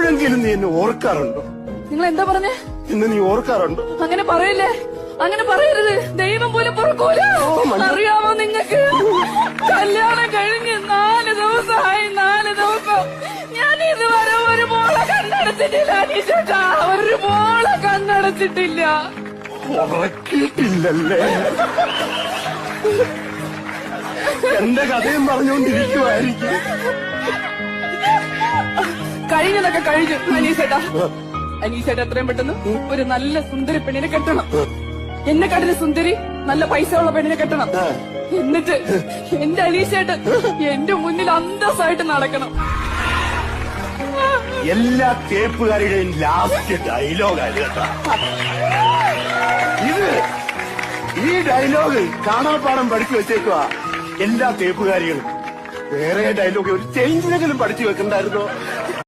എപ്പോഴെങ്കിലും നീ എന്നെ ഓർക്കാറുണ്ടോ? നിങ്ങൾ എന്താ പറഞ്ഞേ? ഇന്ന് നീ ഓർക്കാറുണ്ടോ? അങ്ങനെ പറയല്ലേ, അങ്ങനെ പറയരുത്. ദൈവം പോലും പൊറുക്കൂല. അറിയാമോ നിങ്ങൾക്ക്? കല്യാണം കഴിഞ്ഞ് 4 ദിവസമായി. 4 ദിവസം ഞാൻ ഇതുവരെ ഒരു മോളെ കണ്ണടച്ചിട്ടില്ല. അനീഷേട്ടാ, ഒരു മോളെ കണ്ണടച്ചിട്ടില്ല. ഉറക്കിയിട്ടില്ലല്ലേ? എന്റെ കഥയും പറഞ്ഞുകൊണ്ടിരിക്കുവായിരിക്കും. കഴിഞ്ഞതൊക്കെ കഴിഞ്ഞു അനീഷേട്ടാ. അനീഷേട്ടാ എത്രയും പെട്ടെന്ന് ഒരു നല്ല സുന്ദരി പെണ്ണിനെ കെട്ടണം. എന്നെക്കാട്ടിന് സുന്ദരി, നല്ല പൈസ ഉള്ള പെണ്ണിനെ കെട്ടണം. എന്നിട്ട് എന്റെ അനീഷേട്ടൻ എന്റെ മുന്നിൽ അന്തസ്സായിട്ട് നടക്കണം. എല്ലാ തേപ്പുകാരുടെയും ലാസ്റ്റ് ഡയലോഗാണ് കേട്ടോ ഇത്. ഈ ഡയലോഗ് കാണാപ്പാടം പഠിച്ചു വെച്ചേക്കുവാ എല്ലാ തേപ്പുകാരികളും. വേറെ ഡയലോഗ് ഒരു ചേഞ്ചിനെങ്കിലും പഠിച്ചു വെക്കണ്ടായിരുന്നോ?